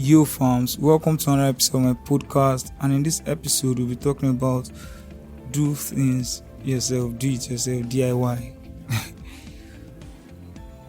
Yo farms, welcome to another episode of my podcast. And in this episode, we'll be talking about do things yourself, do it yourself, DIY.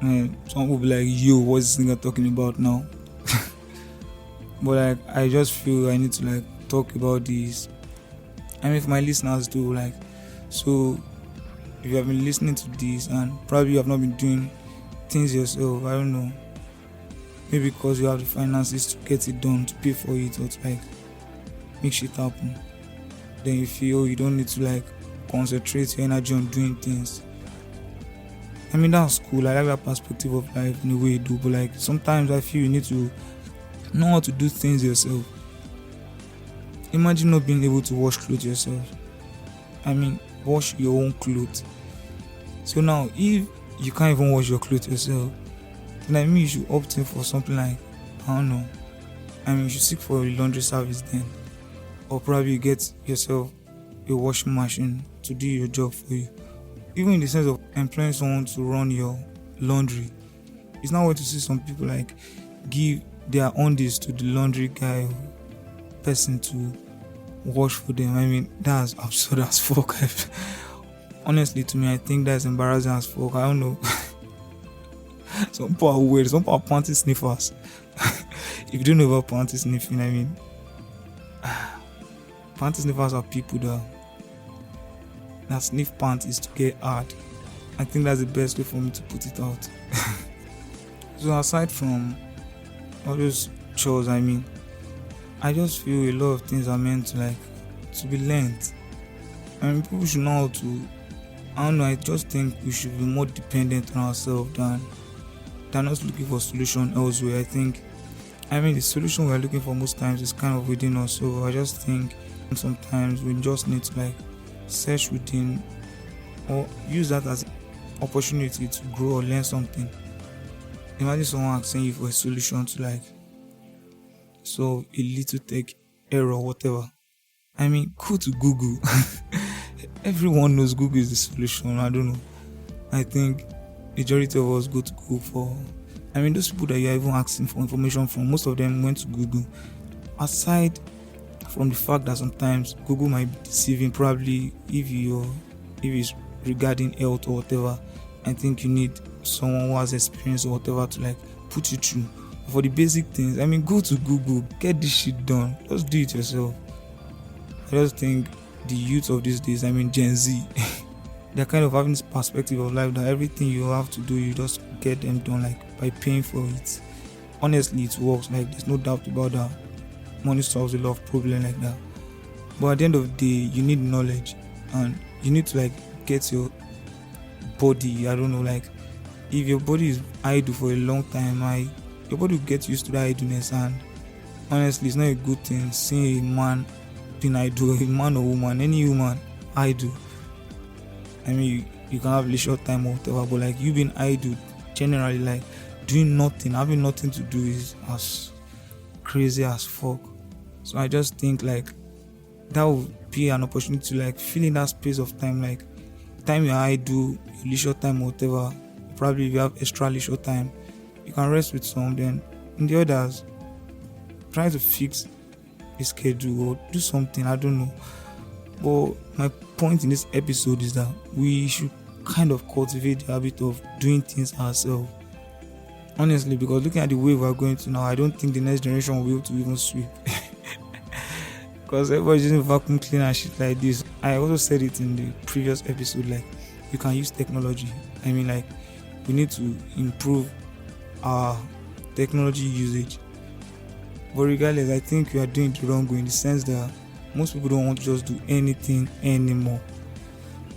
And some will be like, yo, what's this nigga talking about now? But I just feel I need to talk about this. I mean, for my listeners too, so if you have been listening to this and probably you have not been doing things yourself, I don't know. Maybe because you have the finances to get it done, to pay for it, or to make shit happen. Then you feel you don't need to concentrate your energy on doing things. I mean, that's cool. I like that perspective of life in a way you do, but sometimes I feel you need to know how to do things yourself. Imagine not being able to wash clothes yourself. I mean, wash your own clothes. So now, if you can't even wash your clothes yourself, then I mean you should opt in for something I don't know. I mean, you should seek for a laundry service then. Or probably you get yourself a washing machine to do your job for you. Even in the sense of employing someone to run your laundry. It's not going to see some people give their undies to the laundry guy or person to wash for them. I mean, that's absurd as fuck. Honestly, to me, I think that's embarrassing as fuck. I don't know. Some people are weird. Some people are panty sniffers. If you don't know about panty sniffing, I mean, panty sniffers are people that sniff panties to get hard. I think that's the best way for me to put it out. So aside from all those chores, I mean, I just feel a lot of things are meant to be learned. I mean, people should know how to. I don't know. I just think we should be more dependent on ourselves than us looking for solution elsewhere. I mean the solution we're looking for most times is kind of within us. So I just think sometimes we just need to search within or use that as an opportunity to grow or learn something. Imagine someone asking you for a solution to solve a little tech error or whatever. I mean, go to Google. Everyone knows Google is the solution. I don't know. I think majority of us go to Google for. I mean, those people that you're even asking for information from, most of them went to Google. Aside from the fact that sometimes Google might be deceiving, probably if it's regarding health or whatever, I think you need someone who has experience or whatever to put you through. For the basic things, I mean, go to Google, get this shit done. Just do it yourself. I just think the youth of these days, I mean Gen Z, they're kind of having this perspective of life that everything you have to do, you just get them done by paying for it. Honestly, it works. There's no doubt about that. Money solves a lot of problems like that. But at the end of the day, you need knowledge and you need to get your body. I don't know, if your body is idle for a long time, your body will get used to that idleness, and honestly, it's not a good thing seeing a man being idle, a man or woman, any human idle. I mean, you can have leisure time or whatever, but you being idle, generally doing nothing, having nothing to do is as crazy as fuck. So I just think that would be an opportunity to fill in that space of time, time you're idle, your leisure time or whatever. Probably if you have extra leisure time, you can rest with some. Then in the others, try to fix a schedule or do something. I don't know. But my point in this episode is that we should kind of cultivate the habit of doing things ourselves. Honestly, because looking at the way we're going to now, I don't think the next generation will be able to even sweep. Because everybody's using vacuum cleaner and shit like this. I also said it in the previous episode, you can use technology. I mean, we need to improve our technology usage. But regardless, I think we are doing it the wrong way, in the sense that most people don't want to just do anything anymore,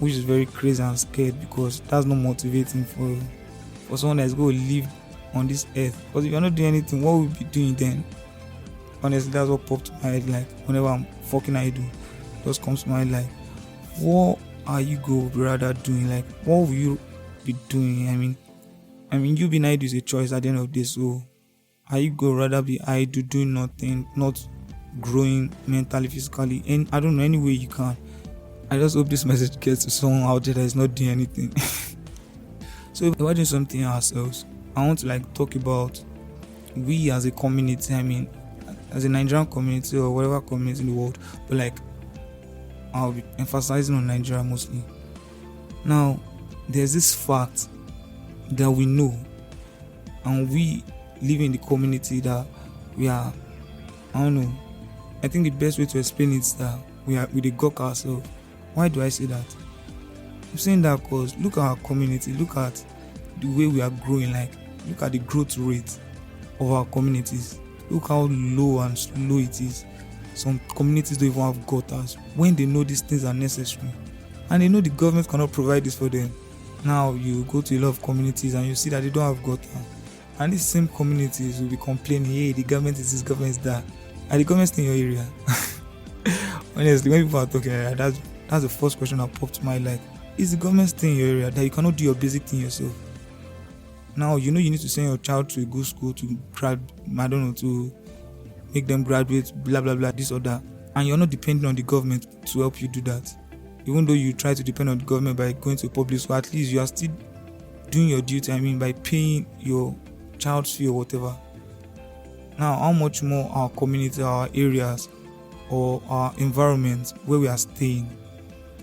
which is very crazy and scared, because that's not motivating for someone that's going to live on this earth. Because if you're not doing anything, what will you be doing then? Honestly, that's what popped to my head. Whenever I'm fucking idle, just comes to my head what are you rather doing? What will you be doing? I mean, you being idle is a choice at the end of the day. So are you rather be idle, doing nothing, not growing mentally, physically, and I don't know, any way you can. I just hope this message gets to someone out there that is not doing anything. So if we're doing something ourselves, I want to talk about we as a community. I mean, as a Nigerian community or whatever community in the world, but like I'll be emphasizing on Nigeria mostly. Now, there's this fact that we know, and we live in the community that we are. I don't know. I think the best way to explain it is that we the gawk ourselves. Why do I say that? I'm saying that because look at our community, look at the way we are growing. Like, look at the growth rate of our communities. Look how low and slow it is. Some communities don't even have gutters when they know these things are necessary, and they know the government cannot provide this for them. Now you go to a lot of communities and you see that they don't have gutter, and these same communities will be complaining, hey, the government is this, government is that. Are the government in your area? Honestly, when people are talking like that, that's the first question that popped to my life. Is the government staying in your area that you cannot do your basic thing yourself? Now you know you need to send your child to a good school to to make them graduate, blah blah blah, this or that, and you're not depending on the government to help you do that. Even though you try to depend on the government by going to a public school, at least you are still doing your duty. I mean, by paying your child's fee or whatever. Now, how much more our community, our areas, or our environment where we are staying,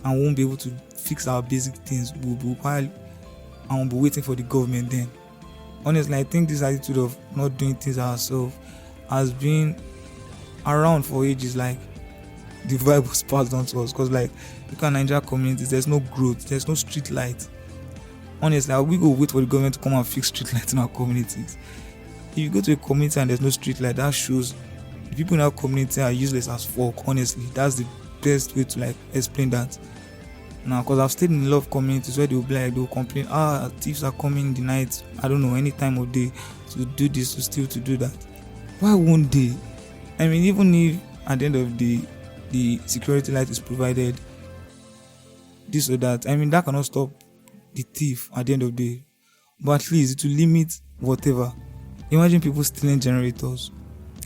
and won't be able to fix our basic things, will be while and we'll be waiting for the government then. Honestly, I think this attitude of not doing things ourselves has been around for ages. Like, the vibe was passed on to us, because like, look at Nigerian communities, there's no growth, there's no street light. Honestly, we go wait for the government to come and fix street lights in our communities. If you go to a community and there's no street light, that shows the people in our community are useless as fuck. Honestly, that's the best way to like explain that. Now, because I've stayed in a lot of communities where they'll be like, they'll complain, thieves are coming in the night, I don't know, any time of day, to do this, to steal, to do that. Why won't they? I mean, even if at the end of the security light is provided, this or that, I mean, that cannot stop the thief at the end of the day. But at least it will limit whatever. Imagine people stealing generators.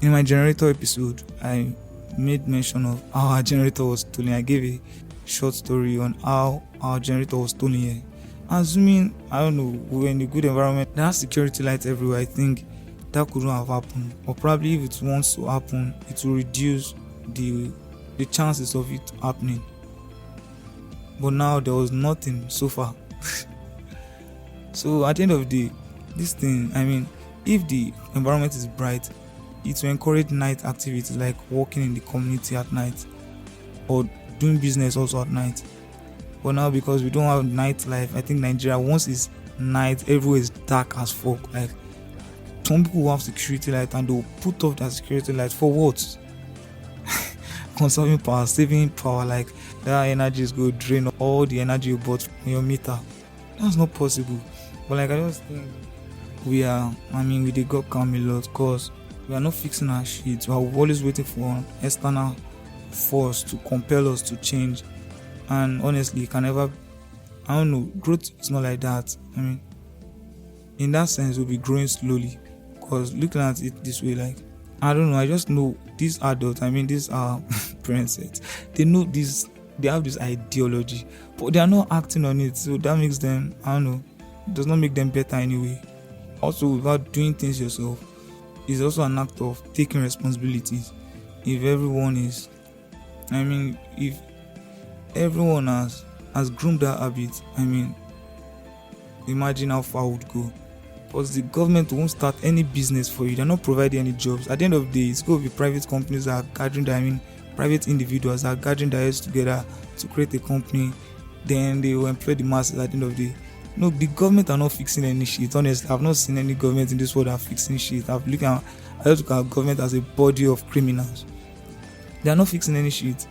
In my generator episode, I made mention of how our generator was stolen. I gave a short story on how our generator was stolen here. Assuming, I don't know, we were in a good environment, there are security lights everywhere, I think that couldn't have happened. Or probably if it wants to happen, it will reduce the chances of it happening. But now there was nothing so far. So at the end of the day, this thing, I mean, if the environment is bright, it will encourage night activities like walking in the community at night or doing business also at night. But now, because we don't have nightlife, I think Nigeria, once it's night, everywhere is dark as fuck. Like, some people have security light and they'll put off that security light for what? Conserving power, saving power. Like, that energy is going to drain all the energy you bought from your meter. That's not possible. But like, I just think we did got calm a lot, because we are not fixing our shit. We are always waiting for an external force to compel us to change. And honestly, it can never, I don't know, growth is not like that. I mean, in that sense, we'll be growing slowly, because looking at it this way, like, I don't know, I just know these adults, I mean, these are parents, they know this, they have this ideology, but they are not acting on it. So that makes them, I don't know, it does not make them better anyway. Also, without doing things yourself, is also an act of taking responsibilities. If everyone is, I mean, if everyone has groomed that habit, I mean, imagine how far it would go. Because the government won't start any business for you. They're not providing any jobs. At the end of the day, it's going to be private companies that are gathering, private individuals that are gathering their heads together to create a company. Then they will employ the masses at the end of the day. No, the government are not fixing any shit. Honestly, I've not seen any government in this world that are fixing shit. I look at government as a body of criminals. They are not fixing any shit.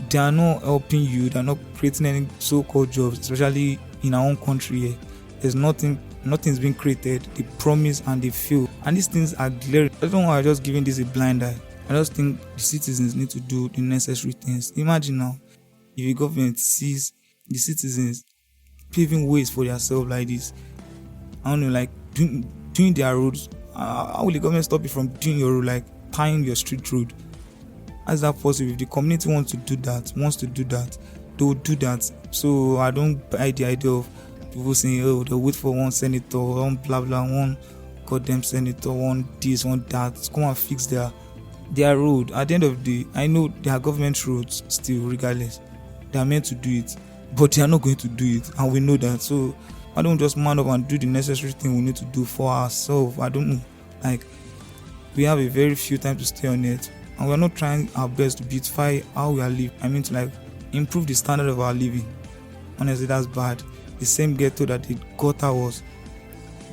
They are not helping you. They are not creating any so-called jobs, especially in our own country here. There's nothing's been created. They promise and they fail. And these things are glaring. I don't know why I'm just giving this a blind eye. I just think the citizens need to do the necessary things. Imagine now, if the government sees the citizens paving ways for themselves like this, I don't know, like doing their roads, how will the government stop you from doing your road, like tying your street road? How is that possible? If the community wants to do that, they will do that. So I don't buy the idea of people saying, oh, they'll wait for one senator, one blah blah, one goddamn senator, one this, one that, to come and fix their their road. At the end of the day, I know they are government roads still, regardless. They are meant to do it, but they are not going to do it, and we know that. So why don't we just man up and do the necessary thing we need to do for ourselves? I don't know. Like, we have a very few time to stay on it, and we're not trying our best to beautify how we are living. I mean, to like improve the standard of our living. Honestly, that's bad. The same ghetto that the gutter was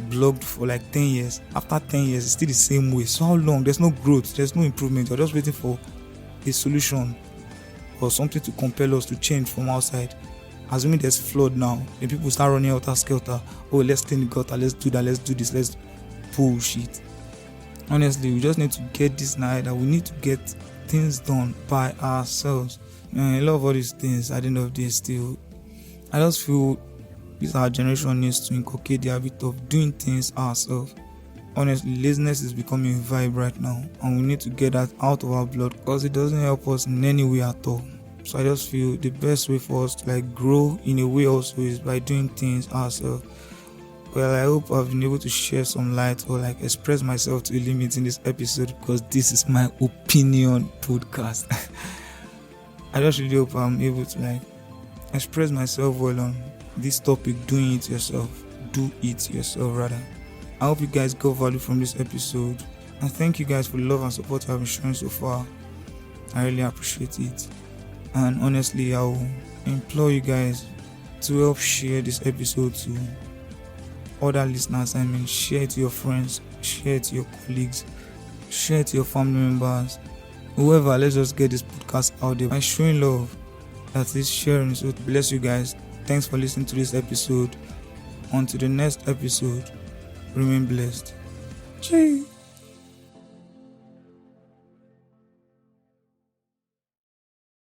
blocked for like 10 years. After 10 years, it's still the same way. So how long? There's no growth, there's no improvement. You're just waiting for a solution or something to compel us to change from outside. Assuming there's flood now, then people start running out of skelter. Oh, let's clean the gutter, let's do that, let's do this, let's bullshit. Honestly, we just need to get this night that we need to get things done by ourselves. I love all these things. At the end of the day, still, I just feel this our generation needs to inculcate the habit of doing things ourselves. Honestly, laziness is becoming a vibe right now, and we need to get that out of our blood because it doesn't help us in any way at all. So I just feel the best way for us to like grow in a way also is by doing things ourselves. Well, I hope I've been able to share some light or like express myself to a limit in this episode, because this is my opinion podcast. I just really hope I'm able to like express myself well on this topic, doing it yourself. Do it yourself rather. I hope you guys got value from this episode, and thank you guys for the love and support you have been showing so far. I really appreciate it, and honestly, I will implore you guys to help share this episode to other listeners. I mean, share it to your friends, share it to your colleagues, share it to your family members, whoever. Let's just get this podcast out there by showing love. That is sharing. So bless you guys. Thanks for listening to this episode. On to the next episode. Remain blessed. Cheers.